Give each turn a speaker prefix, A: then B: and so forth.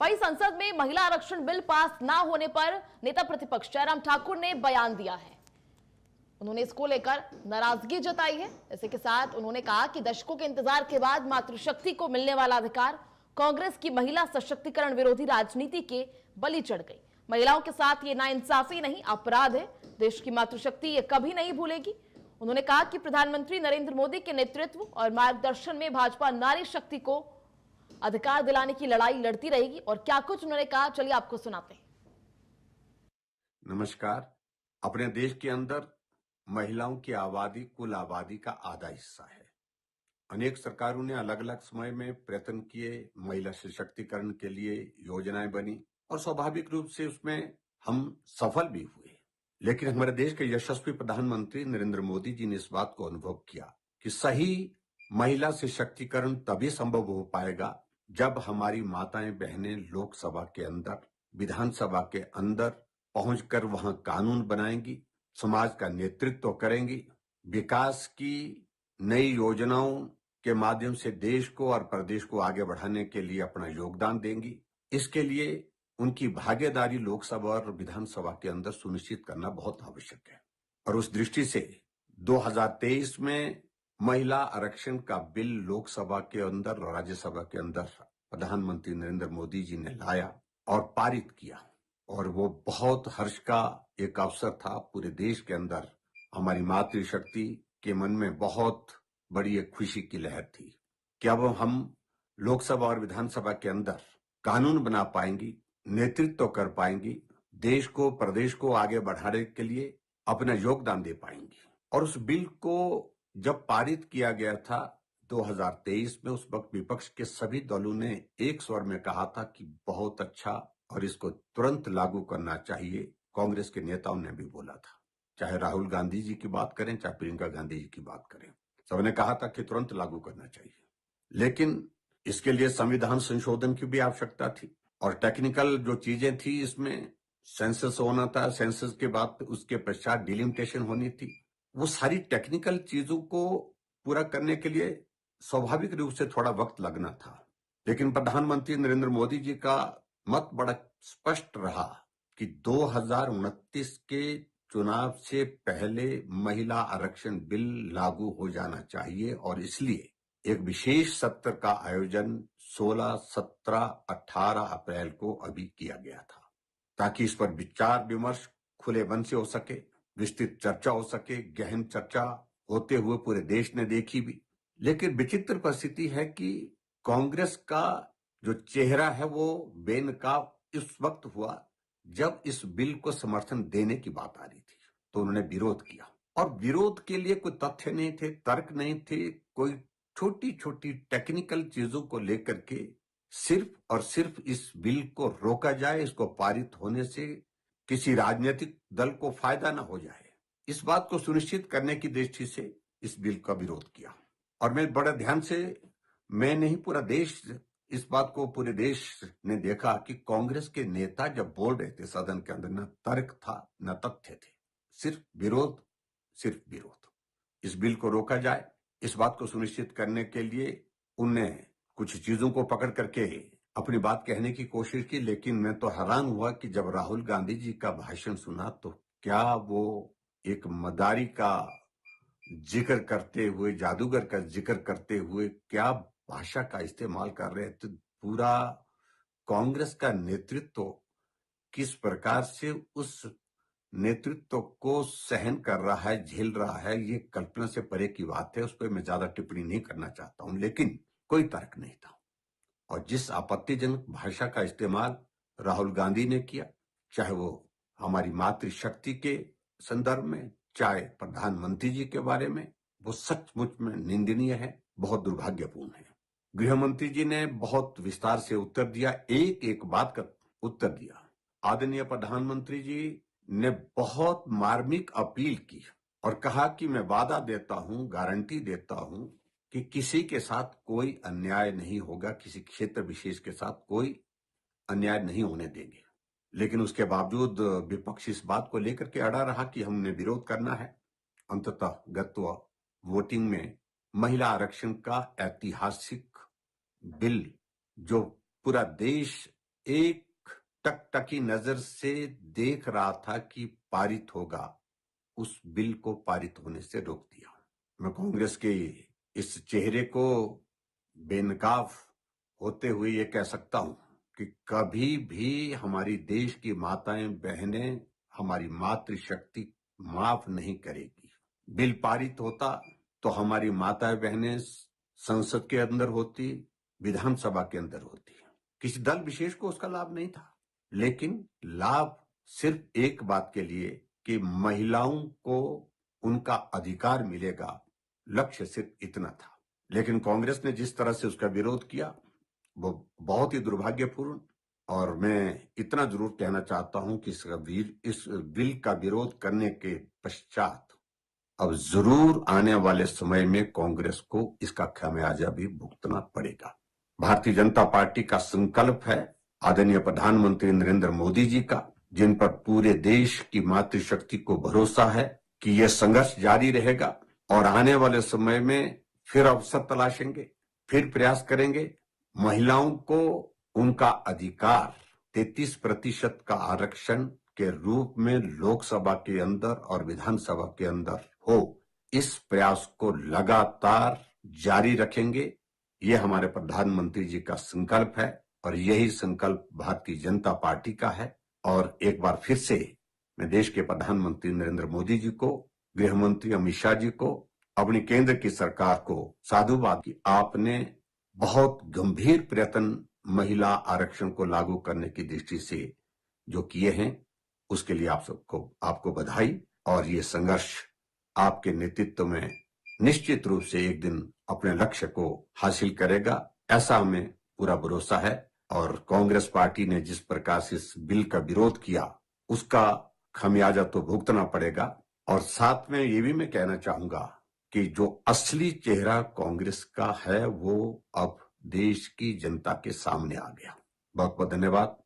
A: वहीं संसद में महिला आरक्षण बिल पास ना होने पर नेता प्रतिपक्ष जयराम ठाकुर ने बयान दिया है। उन्होंने इसको लेकर नाराजगी जताई है। इसी के साथ उन्होंने कहा कि दशकों के इंतजार के बाद मातृशक्ति को मिलने वाला अधिकार कांग्रेस की महिला सशक्तिकरण विरोधी राजनीति के बलि चढ़ गई। महिलाओं के साथ ये नाइंसाफी नहीं, अपराध है। देश की मातृशक्ति ये कभी नहीं भूलेगी। उन्होंने कहा कि प्रधानमंत्री नरेंद्र मोदी के नेतृत्व और मार्गदर्शन में भाजपा नारी शक्ति को अधिकार दिलाने की लड़ाई लड़ती रहेगी। और क्या कुछ उन्होंने कहा, चलिए आपको सुनाते हैं।
B: नमस्कार। अपने देश के अंदर महिलाओं की आबादी कुल आबादी का आधा हिस्सा है। अनेक सरकारों ने अलग अलग समय में प्रयत्न किए, महिला सशक्तिकरण के लिए योजनाएं बनी और स्वाभाविक रूप से उसमें हम सफल भी हुए। लेकिन हमारे देश के यशस्वी प्रधानमंत्री नरेंद्र मोदी जी ने इस बात को अनुभव किया कि सही महिला सशक्तिकरण तभी संभव हो पाएगा जब हमारी माताएं बहनें लोकसभा के अंदर, विधानसभा के अंदर पहुंचकर वहां कानून बनाएंगी, समाज का नेतृत्व करेंगी, विकास की नई योजनाओं के माध्यम से देश को और प्रदेश को आगे बढ़ाने के लिए अपना योगदान देंगी। इसके लिए उनकी भागीदारी लोकसभा और विधानसभा के अंदर सुनिश्चित करना बहुत आवश्यक है। और उस दृष्टि से 2023 में महिला आरक्षण का बिल लोकसभा के अंदर और राज्यसभा के अंदर प्रधानमंत्री नरेंद्र मोदी जी ने लाया और पारित किया। और वो बहुत हर्ष का एक अवसर था। पूरे देश के अंदर हमारी मातृशक्ति के मन में बहुत बड़ी एक खुशी की लहर थी कि अब हम लोकसभा और विधानसभा के अंदर कानून बना पाएंगी, नेतृत्व कर पाएंगी, देश को, प्रदेश को आगे बढ़ाने के लिए अपना योगदान दे पाएंगी। और उस बिल को जब पारित किया गया था 2023 में, उस वक्त विपक्ष के सभी दलों ने एक स्वर में कहा था कि बहुत अच्छा और इसको तुरंत लागू करना चाहिए। कांग्रेस के नेताओं ने भी बोला था, चाहे राहुल गांधी जी की बात करें, चाहे प्रियंका गांधी जी की बात करें, सबने कहा था कि तुरंत लागू करना चाहिए। लेकिन इसके लिए संविधान संशोधन की भी आवश्यकता थी और टेक्निकल जो चीजें थी, इसमें सेंसस होना था, सेंसस के बाद उसके पश्चात डिलिमिटेशन होनी थी। वो सारी टेक्निकल चीजों को पूरा करने के लिए स्वाभाविक रूप से थोड़ा वक्त लगना था। लेकिन प्रधानमंत्री नरेंद्र मोदी जी का मत बड़ा स्पष्ट रहा कि 2029 के चुनाव से पहले महिला आरक्षण बिल लागू हो जाना चाहिए। और इसलिए एक विशेष सत्र का आयोजन 16, 17, 18 अप्रैल को अभी किया गया था, ताकि इस पर विचार विमर्श खुले मन से हो सके, विस्तृत चर्चा हो सके। गहन चर्चा होते हुए पूरे देश ने देखी भी। लेकिन विचित्र परिस्थिति है कि कांग्रेस का जो चेहरा है वो बेनकाब इस वक्त हुआ जब इस बिल को समर्थन देने की बात आ रही थी, तो उन्होंने विरोध किया। और विरोध के लिए कोई तथ्य नहीं थे, तर्क नहीं थे, कोई छोटी छोटी टेक्निकल चीजों को लेकर के सिर्फ और सिर्फ इस बिल को रोका जाए, इसको पारित होने से किसी राजनीतिक दल को फायदा ना हो जाए, इस बात को सुनिश्चित करने की दृष्टि से इस बिल का विरोध किया। और मैं बड़ा ध्यान से, मैं नहीं पूरा देश, इस बात को पूरे देश ने देखा कि कांग्रेस के नेता जब बोल रहे थे सदन के अंदर, न तर्क था न तथ्य थे, सिर्फ विरोध, सिर्फ विरोध। इस बिल को रोका जाए, इस बात को सुनिश्चित करने के लिए उनने कुछ चीजों को पकड़ करके अपनी बात कहने की कोशिश की। लेकिन मैं तो हैरान हुआ कि जब राहुल गांधी जी का भाषण सुना तो क्या वो एक मदारी का जिक्र करते हुए, जादूगर का जिक्र करते हुए क्या भाषा का इस्तेमाल कर रहे थे। पूरा कांग्रेस का नेतृत्व किस प्रकार से उस नेतृत्व को सहन कर रहा है, झेल रहा है, ये कल्पना से परे की बात है। उस पर मैं ज्यादा टिप्पणी नहीं करना चाहता हूं, लेकिन कोई तर्क नहीं था। और जिस आपत्तिजनक भाषा का इस्तेमाल राहुल गांधी ने किया, चाहे वो हमारी मातृशक्ति के संदर्भ में, चाहे प्रधानमंत्री जी के बारे में, वो सचमुच में निंदनीय है, बहुत दुर्भाग्यपूर्ण है। गृह मंत्री जी ने बहुत विस्तार से उत्तर दिया, एक एक बात का उत्तर दिया। आदरणीय प्रधानमंत्री जी ने बहुत मार्मिक अपील की और कहा कि मैं वादा देता हूं, गारंटी देता हूं कि किसी के साथ कोई अन्याय नहीं होगा, किसी क्षेत्र विशेष के साथ कोई अन्याय नहीं होने देंगे। लेकिन उसके बावजूद विपक्ष इस बात को लेकर के अड़ा रहा कि हमने विरोध करना है। अंततः गत वोटिंग में महिला आरक्षण का ऐतिहासिक बिल, जो पूरा देश एक टकटकी नजर से देख रहा था कि पारित होगा, उस बिल को पारित होने से रोक दिया। मैं कांग्रेस के इस चेहरे को बेनकाब होते हुए ये कह सकता हूं कि कभी भी हमारी देश की माताएं बहनें, हमारी मातृशक्ति माफ नहीं करेगी। बिल पारित होता तो हमारी माताएं बहनें संसद के अंदर होती, विधानसभा के अंदर होती। किसी दल विशेष को उसका लाभ नहीं था, लेकिन लाभ सिर्फ एक बात के लिए कि महिलाओं को उनका अधिकार मिलेगा, लक्ष्य सिर्फ इतना था। लेकिन कांग्रेस ने जिस तरह से उसका विरोध किया वो बहुत ही दुर्भाग्यपूर्ण, और मैं इतना जरूर कहना चाहता हूं कि इस बिल का विरोध करने के पश्चात अब जरूर आने वाले समय में कांग्रेस को इसका खामियाजा भी भुगतना पड़ेगा। भारतीय जनता पार्टी का संकल्प है आदरणीय प्रधानमंत्री नरेंद्र मोदी जी का, जिन पर पूरे देश की मातृशक्ति को भरोसा है कि यह संघर्ष जारी रहेगा और आने वाले समय में फिर अवसर तलाशेंगे, फिर प्रयास करेंगे। महिलाओं को उनका अधिकार 33% का आरक्षण के रूप में लोकसभा के अंदर और विधानसभा के अंदर हो, इस प्रयास को लगातार जारी रखेंगे। ये हमारे प्रधानमंत्री जी का संकल्प है और यही संकल्प भारतीय जनता पार्टी का है। और एक बार फिर से मैं देश के प्रधानमंत्री नरेंद्र मोदी जी को, गृह मंत्री अमित शाह जी को, अपनी केंद्र की सरकार को साधुवाद की आपने बहुत गंभीर प्रयत्न महिला आरक्षण को लागू करने की दृष्टि से जो किए हैं, उसके लिए आपको बधाई। और ये संघर्ष आपके नेतृत्व में निश्चित रूप से एक दिन अपने लक्ष्य को हासिल करेगा, ऐसा हमें पूरा भरोसा है। और कांग्रेस पार्टी ने जिस प्रकार से इस बिल का विरोध किया, उसका खामियाजा तो भुगतना पड़ेगा। और साथ में ये भी मैं कहना चाहूंगा कि जो असली चेहरा कांग्रेस का है वो अब देश की जनता के सामने आ गया। बहुत बहुत धन्यवाद।